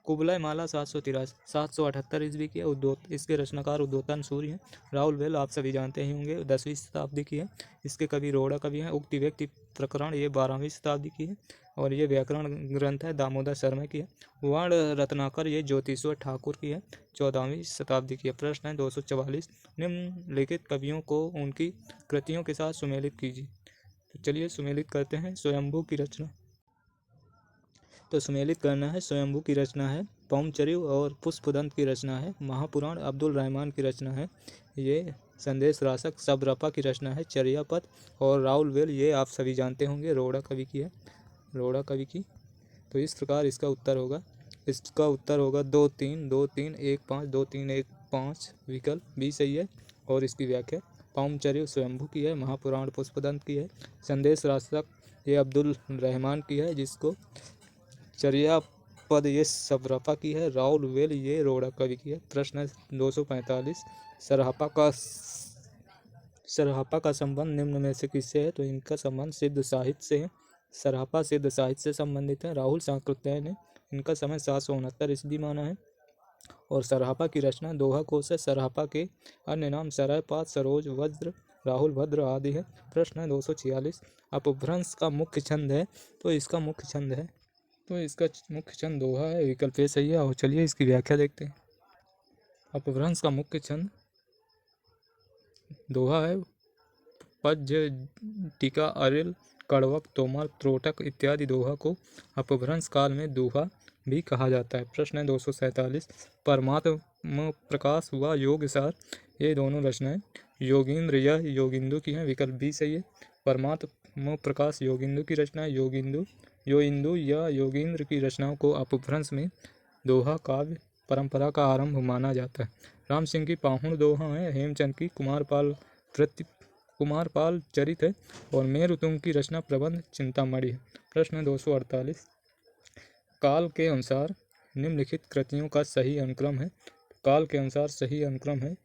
Speaker 1: कुबलय माला 778 ईस्वी की है। इसके रचनाकार उद्योतन सूर्य हैं। राहुल वेल आप सभी जानते ही होंगे, 10वीं शताब्दी की है। इसके कवि रोड़ा कवि हैं। उक्ति व्यक्ति प्रकरण ये 12वीं शताब्दी की है। और ये व्याकरण ग्रंथ है, दामोदर शर्मा की है। वर्ण रत्नाकर ये ज्योतिश्वर ठाकुर की है, 14वीं शताब्दी की है। प्रश्न है 244, निम्नलिखित कवियों को उनकी कृतियों के साथ सुमेलित कीजिए। तो चलिए सुमेलित करते हैं। स्वयंभू की रचना, तो सुमेलित करना है। स्वयंभू की रचना है पौमचर्यु, और पुष्पदंत की रचना है महापुराण, अब्दुल रहमान की रचना है ये संदेश रासक, सबरपा की रचना है चर्यापद, और राहुल वेल ये आप सभी जानते होंगे, रोड़ा कवि की है, रोड़ा कवि की। तो इस प्रकार इसका उत्तर होगा 2 3 2 3 1 5 2 3 1 5, विकल्प बी सही है। और इसकी व्याख्या पौमचर्यु स्वयंभू की है, महापुराण पुष्पदंत की है, संदेश रासक ये अब्दुल रहमान की है, जिसको चर्यापद ये सबरपा की है, राहुल वेल ये रोड़ा कवि की है। प्रश्न 245, सरहापा का संबंध निम्न में से किससे है? तो इनका संबंध सिद्ध साहित्य से है। सरहापा सिद्ध साहित्य से संबंधित है। राहुल सांकृत्यायन ने इनका समय 769 ईस्वी माना है। और सरहापा की रचना दोहा कोश है। सरहापा के अन्य नाम सरायपात, सरोज, वज्र, राहुल भद्र आदि है। प्रश्न 246, अपभ्रंश का मुख्य छंद है? तो इसका मुख्य छंद है, तो इसका मुख्य छंद दोहा है, विकल्प ए सही है। और चलिए इसकी व्याख्या देखते हैं। अपभ्रंश का मुख्य छंद दोहा है। पद्य, टीका, अरिल, कड़वक, तोमर, त्रोटक इत्यादि दोहा को अपभ्रंश काल में दोहा भी कहा जाता है। प्रश्न 247, परमात्म प्रकाश व योगसार ये दोनों रचनाएं योगींद्र या योगिंदु की हैं, विकल्प बी सही है। परमात्म प्रकाश योगिंदु की रचना है। योइंदु या योगींद्र की रचनाओं को अपभ्रंश में दोहा काव्य परंपरा का आरंभ माना जाता है। राम सिंह की पाहुण दोहा है। हेमचंद की कुमारपाल चरित है। और मेरुतुंग की रचना प्रबंध चिंतामणि है। प्रश्न 248, काल के अनुसार निम्नलिखित कृतियों का सही अनुक्रम है? काल के अनुसार सही अनुक्रम है,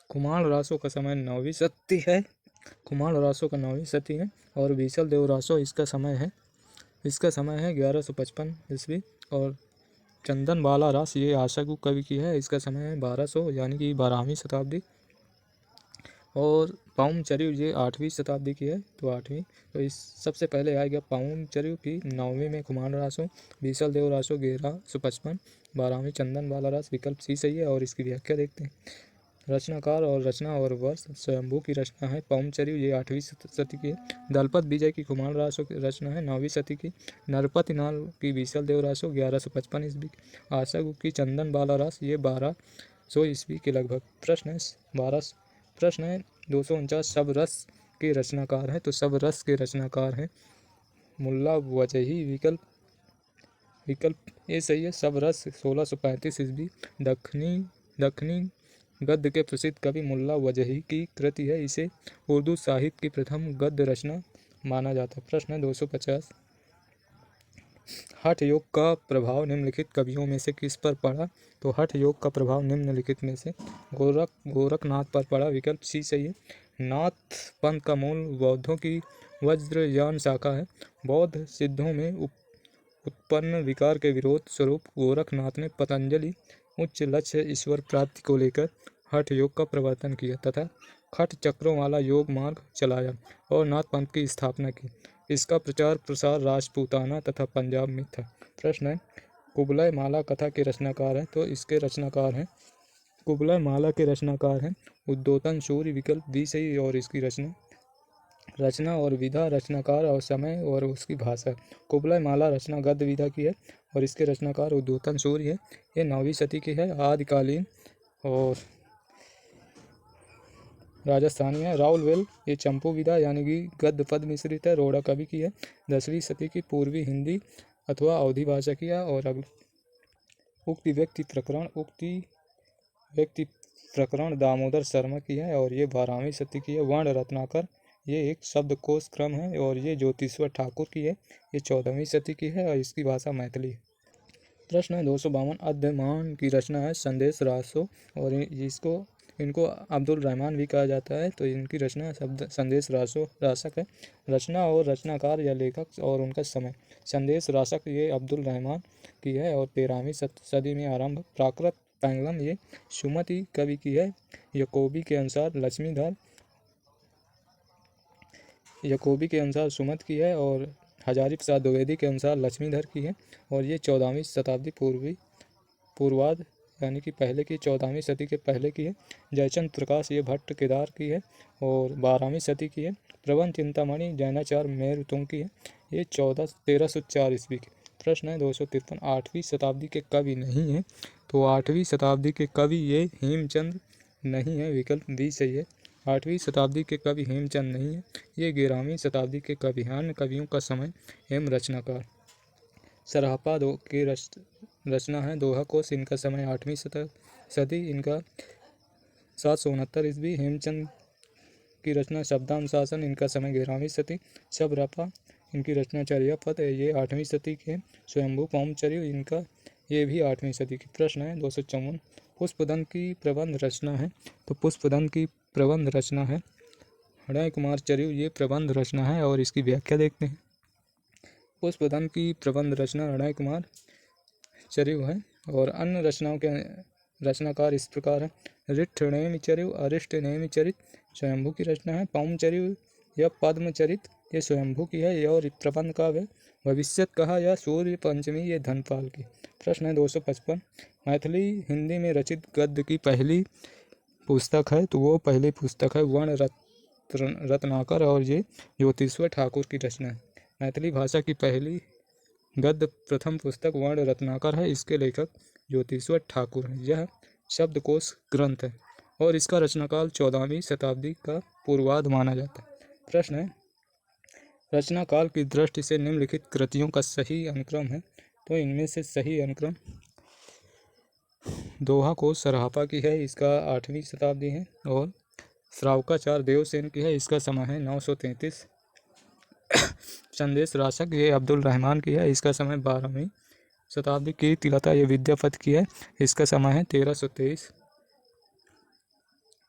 Speaker 1: कुमार रासो का समय 9वीं शती है, कुमार रासो का 9वीं शती है। और बीसल देव रासो इसका समय है 1155 ईस्वी। और चंदन बाला रास ये आशागु कवि की है, इसका समय है 1200 यानी कि 12वीं शताब्दी। और पौमचर्यु ये 8वीं शताब्दी की है, तो 8वीं। तो इस सबसे पहले आएगा पौमचर्यु की 9वीं में कुमार रासो, बीसल देव रासो 1155, 12वीं चंदन बाला रास, विकल्प सी सही है। और इसकी व्याख्या देखते हैं। रचनाकार और रचना और वर्ष स्वयंभू की रचना है पौमचर्यु ये 8वीं शती की है। दलपत विजय की कुमार रासो की रचना है 9वीं शती की। नरपति नाल की बीसल देव रासो 1155 ईस्वी। आशागु की चंदन बाला रास ये 1200 ईस्वी के लगभग। प्रश्न है 249, सब रस के रचनाकार हैं? तो सब रस के रचनाकार हैं मुल्ला वजही विकल्प ए सही है। सब रस 1635 ईस्वी दखनी गद्य के प्रसिद्ध कवि मुल्ला वजही की कृति है। इसे उर्दू साहित्य की प्रथम गद्य रचना माना जाता है। प्रश्न 250 हठ योग का प्रभाव निम्नलिखित कवियों में से किस पर पड़ा? तो हठ योग का प्रभाव निम्नलिखित में से गोरखनाथ पर पड़ा। विकल्प सी सही है। नाथ पंथ का मूल बौद्धों की वज्रयान शाखा है। बौद्ध सिद्धों में उत्पन्न विकार के विरोध स्वरूप गोरखनाथ ने पतंजलि उच्च लक्ष्य ईश्वर प्राप्ति को लेकर हठ योग का प्रवर्तन किया तथा खट चक्रों वाला योग मार्ग चलाया और नाथ पंथ की स्थापना की। इसका प्रचार प्रसार राजपूताना तथा पंजाब में था। प्रश्न है कुबलय माला कथा के रचनाकार हैं? तो इसके रचनाकार हैं कुबलय माला के रचनाकार हैं उद्योतन सूर्य। विकल्प बी सही और इसकी रचना और विधा, रचनाकार और समय और उसकी भाषा। कुबलय माला रचना गद्य विधा की है और इसके रचनाकार उद्योतन सूर्य है। ये 9वीं सदी की है, आदिकालीन और राजस्थानी है। राउलवेल ये चंपू विधा यानी कि गद्य पद मिश्रित है, रोड़ा कवि की है। 10वीं सदी की पूर्वी हिंदी अथवा अवधी भाषा की है। और उक्ति व्यक्ति प्रकरण दामोदर शर्मा की है और ये 12वीं सदी की है। वर्ण रत्नाकर ये एक शब्दकोश क्रम है और ये ज्योतिश्वर ठाकुर की है। ये 14वीं सदी की है और इसकी भाषा मैथिली है। प्रश्न है 252 अद्यमान की रचना है संदेश रासो और इनको अब्दुल रहमान भी कहा जाता है। तो इनकी रचना संदेश रासक है। रचना और रचनाकार या लेखक और उनका समय। संदेश रासक ये अब्दुल रहमान की है और 13वीं सदी में आरंभ। प्राकृत पैंगलम ये सुमति कवि की है। यकोबी के अनुसार सुमत की है और हजारी प्रसाद द्विवेदी के अनुसार लक्ष्मीधर की है और ये 14वीं शताब्दी पूर्वाध यानी कि पहले की 14वीं सदी के पहले की है। जयचंद प्रकाश ये भट्ट केदार की है और 12वीं सदी की है। प्रबंध चिंतामणि जैनाचार्य मेरुतुंग की है। ये 1304 ईस्वी की। प्रश्न है 253 8वीं शताब्दी के कवि नहीं है। तो 8वीं शताब्दी के कवि ये हेमचंद नहीं है। विकल्प बी सही है। 8वीं शताब्दी के कवि हेमचंद नहीं है। ये 11वीं शताब्दी के कवि हैं। अन्य कवियों का समय एवं रचनाकार सरापा की रचना है दोहा कोश। इनका समय 8वीं सदी, इनका 769 ईस्वी। हेमचंद की रचना शब्दानुशासन, इनका समय 11वीं सदी। शबरापा इनकी रचना चर्यापद है, ये 8वीं सदी के। स्वयंभू पौमचर्य इनका ये भी 8वीं सदी की। प्रश्न है 254 पुष्पदंत की प्रबंध रचना है। तो पुष्पदंत की प्रबंध रचना है हृदय कुमार चर्यु, ये प्रबंध रचना है और इसकी व्याख्या देखते हैं। पुष्पदंत की प्रबंध रचना हृदय कुमार चर्यु है और अन्य रचनाओं के रचनाकार इस प्रकार है। ऋष्टनेमि चर्यु, अरिष्टनेमि स्वयंभू की रचना है। पौमचर्यु या पद्मचरित ये स्वयंभू की है और प्रबंध काव्य। भविष्यत कहा या सूर्य पंचमी ये धनपाल की। प्रश्न है 255 मैथिली हिंदी में रचित गद्य की पहली पुस्तक है। तो वो पहली पुस्तक है वर्ण रत्नाकर और ये ज्योतिश्वर ठाकुर की रचना है। मैथिली भाषा की पहली गद्य प्रथम पुस्तक वर्ण रत्नाकर है। इसके लेखक ज्योतिश्वर ठाकुर हैं। यह शब्दकोश ग्रंथ है और इसका रचनाकाल 14वीं शताब्दी का पूर्वार्ध माना जाता है। प्रश्न है रचना काल की दृष्टि से निम्नलिखित कृतियों का सही अनुक्रम है। तो इनमें से सही अनुक्रम दोहा कोश सरापा की है, इसका 8वीं शताब्दी है। और श्रावकाचार्य देवसेन की है, इसका समय है 933। संदेश रासक ये अब्दुल रहमान की है, इसका समय 12वीं शताब्दी। कीर्तिलता ये विद्यापति की है, इसका समय है 1323।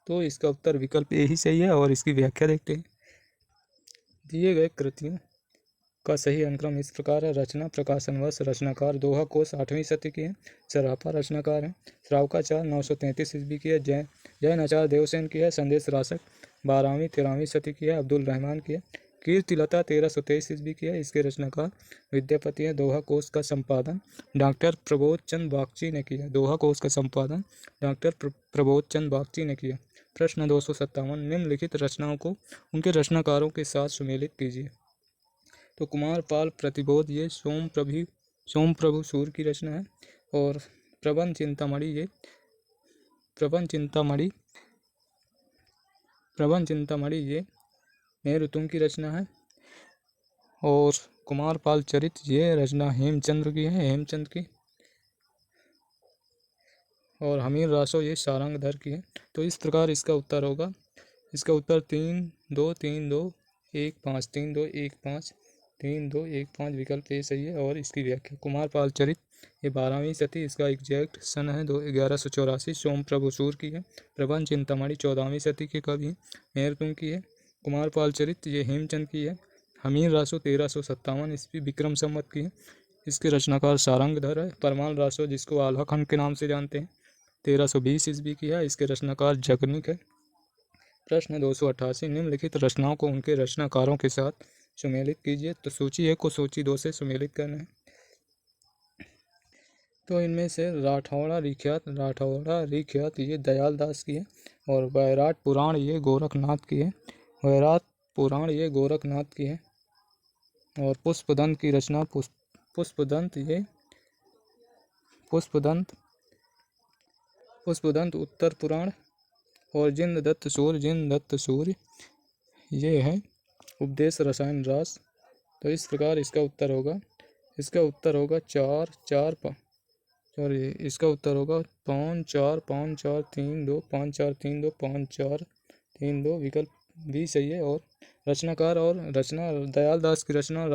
Speaker 1: तो इसका उत्तर विकल्प ए ही सही है और इसकी व्याख्या देखते हैं। दिए गए कृतियों का सही अनुक्रम इस प्रकार है। रचना प्रकाशन वर्ष रचनाकार दोहा कोश 8वीं सदी की है। सरापा रचनाकार है। श्रावकाचार्य 933 ईस्वी की है। जैनाचार्य देवसेन की है। संदेश रासक 12वीं 13वीं सदी की है। अब्दुल रहमान की है। कीर्तिलता 1323 ईस्वी की है। इसके रचनाकार विद्यापति है। दोहा कोश का संपादन डॉक्टर प्रबोध चंद बागची ने किया। दोहा कोश का संपादन डॉक्टर प्रबोध चंद बागची ने किया। प्रश्न 257 निम्नलिखित रचनाओं को उनके रचनाकारों के साथ सुमेलित कीजिए। तो कुमार पाल प्रतिबोध ये सोम प्रभु सूर की रचना है। और प्रबंध चिंतामणि ये मेरुतुंग की रचना है। और कुमारपाल चरित ये रचना हेमचंद्र की है, हेमचंद की। और हमीर रासो ये सारंगधर की है। तो इस प्रकार इसका उत्तर होगा, इसका उत्तर 3 2 3 2 1 5 3 2 1 5 3 2 1 5 विकल्प ए सही है। और इसकी व्याख्या कुमारपाल चरित ये 12वीं सदी, इसका एग्जैक्ट सन है 1184, सोम प्रभु सूर की है। प्रबंध चिंतामणि 14वीं सदी के कवि हैं, मेहरतुंग की है। कुमारपाल चरित ये हेमचंद की है। हमीर रासो 1357 ईस्वी विक्रम संवत की है। इसके रचनाकार सारंगधर है। परमाल रासो जिसको आल्हा खंड के नाम से जानते हैं 1320 ईस्वी की है। इसके रचनाकार जगनिक है। प्रश्न 288 निम्नलिखित रचनाओं को उनके रचनाकारों के साथ सुमेलित कीजिए। तो सूची 1 को सूची 2 से सुमेलित करना है। तो इनमें से राठौड़ा रिख्यात ये दयाल दास की है। और वैराट पुराण ये गोरखनाथ की है। वैराट पुराण ये गोरखनाथ की है। और पुष्पदंत की रचना पुष्पदंत उत्तर पुराण। और जिन दत्त सूर्य ये है उपदेश रसायन रास। तो इस प्रकार इसका उत्तर होगा 5 4 5 4 3 2 5 4 3 2 5 4 3 2 विकल्प बी सही है। और रचनाकार और रचना दयाल दास की रचना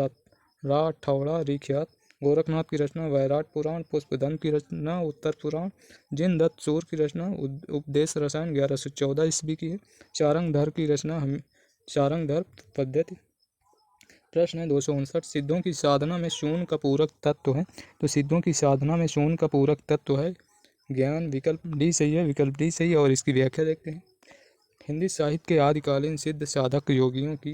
Speaker 1: राठौड़ा रिख्यात, गोरखनाथ की रचना वैराट पुराण, पुष्पदंत की रचना उत्तर पुराण, जिन दत्त सूर की रचना उपदेश रसायन 1114 ईस्वी की है। सारंगधर की रचना सारंगधर पद्धति। प्रश्न है 259 सिद्धों की साधना में शून्य का पूरक तत्व है। तो सिद्धों की साधना में शून्य का पूरक तत्व है ज्ञान, विकल्प डी सही है। विकल्प डी सही है। और इसकी व्याख्या देखते हैं। हिंदी साहित्य के आदिकालीन सिद्ध साधक योगियों की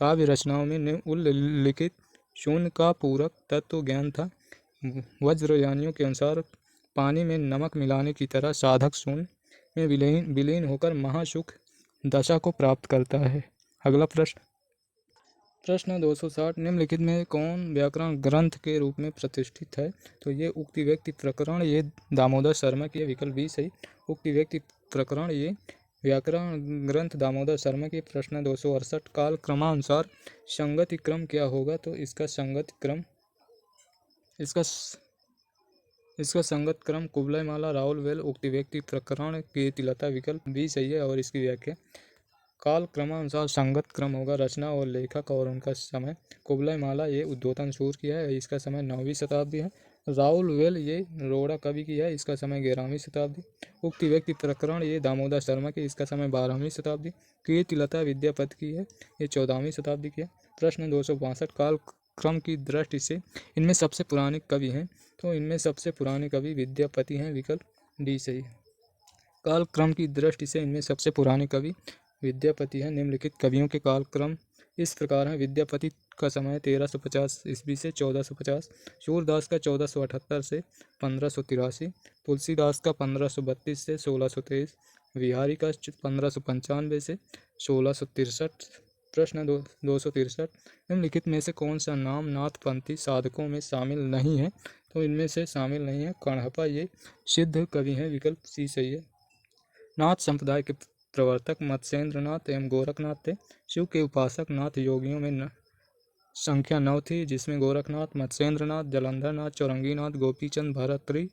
Speaker 1: काव्य रचनाओं में उल्लिखित शून्य का पूरक तत्व ज्ञान था। वज्रयानियों के अनुसार पानी में नमक मिलाने की तरह साधक शून्य में विलीन होकर महासुख दशा को प्राप्त करता है। अगला प्रश्न 260 निम्नलिखित में कौन व्याकरण ग्रंथ के रूप में प्रतिष्ठित है। तो ये उक्ति व्यक्ति प्रकरण ये दामोदर शर्मा की है। विकल्प बी सही। उक्ति व्यक्ति प्रकरण ये व्याकरण ग्रंथ दामोदर शर्मा की। प्रश्न 268 काल क्रमानुसार संगति क्रम क्या होगा। तो इसका संगत क्रम कुबलय माला, राहुल वेल, उक्ति व्यक्ति प्रकरण, कीर्तिलता। विकल्प बी सही है। और इसकी व्याख्या काल क्रमानुसार संगत क्रम होगा रचना और लेखक और उनका समय। कुबलय माला ये उद्योतन सूर की है। इसका समय 9वीं शताब्दी है। राहुल वेल ये रोड़ा कवि की है। इसका समय 11वीं शताब्दी। उक्ति व्यक्ति प्रकरण ये दामोदर शर्मा की। इसका समय 12वीं शताब्दी। कीर्तिलता विद्यापति की है। ये 14वीं शताब्दी की है। प्रश्न 262 काल क्रम की दृष्टि से इनमें सबसे पुराने कवि हैं। तो इनमें सबसे पुराने कवि विद्यापति हैं। विकल्प डी सही है। काल क्रम की दृष्टि से इनमें सबसे पुराने कवि विद्यापति है। निम्नलिखित कवियों के कालक्रम इस प्रकार है। विद्यापति का समय 1350 ईस्वी से 1450, सूरदास का 1478 से 1583, तुलसीदास का 1532 से 1623, बिहारी का 1595 से 1663। प्रश्न 263 निम्नलिखित में से कौन सा नाम नाथपंथी साधकों में शामिल नहीं है। तो इनमें से शामिल नहीं है कण्हपा ये सिद्ध कवि हैं। विकल्प सी सही है। नाथ संप्रदाय के प्रवर्तक मत्स्येंद्र नाथ एवं गोरखनाथ थे। शिव के उपासक नाथ योगियों में संख्या 9 थी, जिसमें गोरखनाथ, मत्स्येंद्र नाथ, जलंधर नाथ, चौरंगी नाथ, गोपीचंद भरतरी,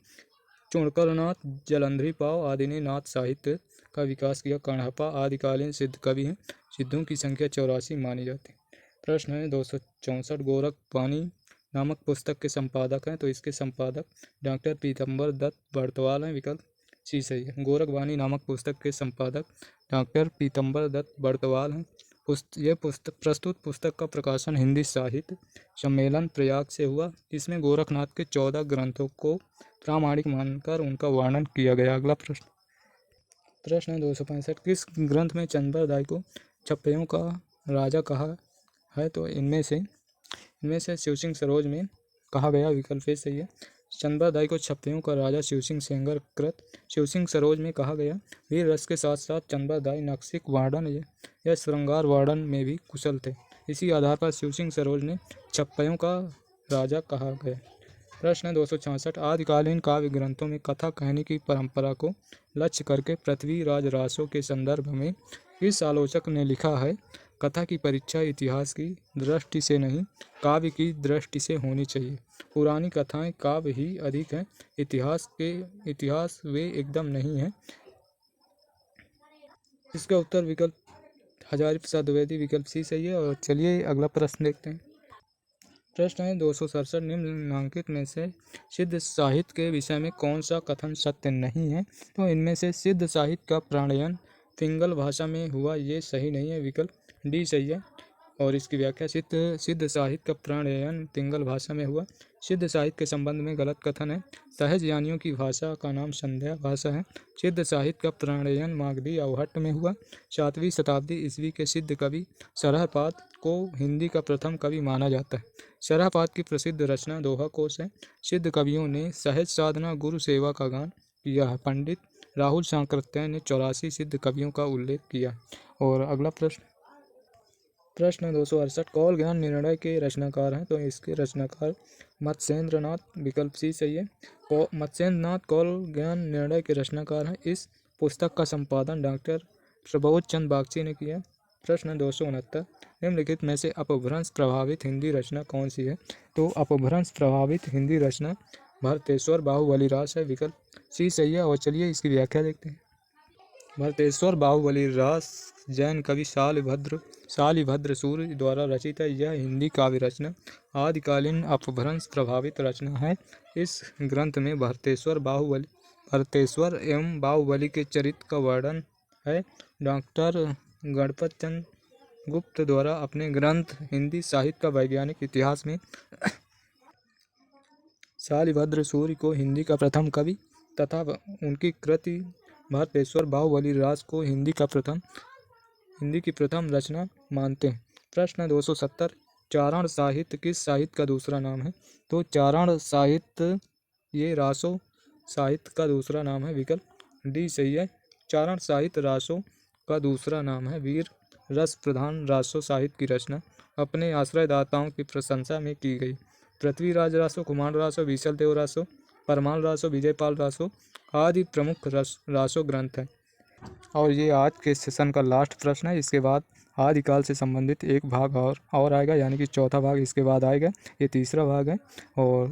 Speaker 1: चुणकर नाथ, जलंधरी पाव आदि ने नाथ साहित्य का विकास किया। कण्हपा आदिकालीन सिद्ध कवि हैं। सिद्धों की संख्या 84 मानी जाती है। प्रश्न है 264 गोरखवाणी नामक पुस्तक के संपादक हैं। तो इसके संपादक डॉक्टर पीतम्बर दत्त बड़तवाल हैं। विकल्प सी सही है। गोरखवाणी नामक पुस्तक के संपादक डॉक्टर पीतम्बर दत्त बड़तवाल हैं। प्रस्तुत पुस्तक का प्रकाशन हिंदी साहित्य सम्मेलन प्रयाग से हुआ। इसमें गोरखनाथ के 14 ग्रंथों को प्रामाणिक मानकर उनका वर्णन किया गया। अगला प्रश्न 265 किस ग्रंथ में चंद्रबर दाई को छप्पैयों का राजा कहा है। तो इनमें से शिवसिंह सरोज में कहा गया। विकल्प ए सही है। चंद्रबर दाई को छप्पैयों का राजा शिवसिंह सेंगर कृत शिवसिंह सरोज में कहा गया। वीर रस के साथ साथ चंद्रबर दाई नक्सिक वार्डन या श्रृंगार वार्डन में भी कुशल थे। इसी आधार पर शिवसिंह सरोज ने छप्पैयों का राजा कहा गया। प्रश्न 266 आदिकालीन काव्य ग्रंथों में कथा कहने की परंपरा को लक्ष्य करके पृथ्वी राज रासों के संदर्भ में किस आलोचक ने लिखा है। कथा की परीक्षा इतिहास की दृष्टि से नहीं, काव्य की दृष्टि से होनी चाहिए। पुरानी कथाएं काव्य ही अधिक हैं, इतिहास वे एकदम नहीं हैं। इसका उत्तर विकल्प हजारी प्रसाद द्विवेदी, विकल्प सी सही है। और चलिए अगला प्रश्न देखते हैं। प्रश्न है 267, निम्नलिखित में से सिद्ध साहित्य के विषय में कौन सा कथन सत्य नहीं है? तो इनमें से सिद्ध साहित्य का प्रणयन पिंगल भाषा में हुआ, ये सही नहीं है, विकल्प डी सही है। और इसकी व्याख्या, सिद्ध साहित्य का प्रणयन पिंगल भाषा में हुआ। सिद्ध साहित्य के संबंध में गलत कथन है। सहज यानियों की भाषा का नाम संध्या भाषा है। सिद्ध साहित्य का प्रणयन मागधी अवहट्ट में हुआ। 7वीं शताब्दी ईस्वी के सिद्ध कवि शरहपाद को हिंदी का प्रथम कवि माना जाता है। शरहपाद की प्रसिद्ध रचना दोहा कोश है। सिद्ध कवियों ने सहज साधना गुरु सेवा का गान किया है। पंडित राहुल सांकृत्यायन ने 84 सिद्ध कवियों का उल्लेख किया। और अगला प्रश्न 268, कौल ज्ञान निर्णय के रचनाकार हैं? तो इसके रचनाकार मत्स्येंद्र नाथ, विकल्प सी सही है। मत्स्येंद्र नाथ कौल ज्ञान निर्णय के रचनाकार हैं। इस पुस्तक का संपादन डॉक्टर प्रबोध चंद बागची ने किया। प्रश्न 269, निम्नलिखित में से अपभ्रंश प्रभावित हिंदी रचना कौन सी है? तो अपभ्रंश प्रभावित हिंदी रचना भरतेश्वर बाहुबली रास है, विकल्प सी सही है। और चलिए इसकी व्याख्या देखते हैं। भरतेश्वर बाहुबली रास जैन कवि शालिभद्र सूर्य द्वारा रचित है। यह हिंदी काव्य रचना आदिकालीन अपभ्रंश प्रभावित रचना है। इस ग्रंथ में भरतेश्वर एवं बाहुबली के चरित्र का वर्णन है। डॉक्टर गणपत चंद गुप्त द्वारा अपने ग्रंथ हिंदी साहित्य का वैज्ञानिक इतिहास में शालिभद्र सूर्य को हिंदी का प्रथम कवि तथा उनकी कृति भरतेश्वर बाहुबली रास को हिंदी की प्रथम रचना मानते हैं। प्रश्न 270, चारण साहित्य किस साहित्य का दूसरा नाम है? तो चारण साहित्य ये रासो साहित्य का दूसरा नाम है, विकल्प डी सही है। चारण साहित्य रासो का दूसरा नाम है। वीर रस प्रधान रासो साहित्य की रचना अपने आश्रयदाताओं की प्रशंसा में की गई। पृथ्वीराज रासो, कुमार रासो, विशल देव रासो, परमाल रासो, विजयपाल रासो आदि प्रमुख रासो ग्रंथ हैं। और ये आज के सेशन का लास्ट प्रश्न है। इसके बाद आदिकाल से संबंधित एक भाग और आएगा, यानी कि चौथा भाग इसके बाद आएगा। ये तीसरा भाग है। और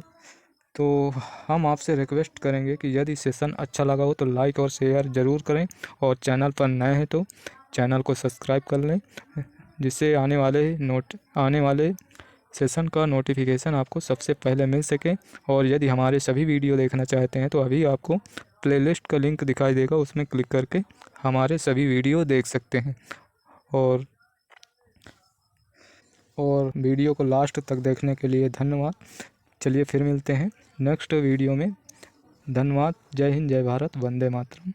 Speaker 1: तो हम आपसे रिक्वेस्ट करेंगे कि यदि सेशन अच्छा लगा हो तो लाइक और शेयर ज़रूर करें, और चैनल पर नए हैं तो चैनल को सब्सक्राइब कर लें, जिससे आने वाले सेशन का नोटिफिकेशन आपको सबसे पहले मिल सके। और यदि हमारे सभी वीडियो देखना चाहते हैं तो अभी आपको प्लेलिस्ट का लिंक दिखाई देगा, उसमें क्लिक करके हमारे सभी वीडियो देख सकते हैं। और वीडियो को लास्ट तक देखने के लिए धन्यवाद। चलिए फिर मिलते हैं नेक्स्ट वीडियो में। धन्यवाद। जय हिंद, जय भारत, वंदे मातरम।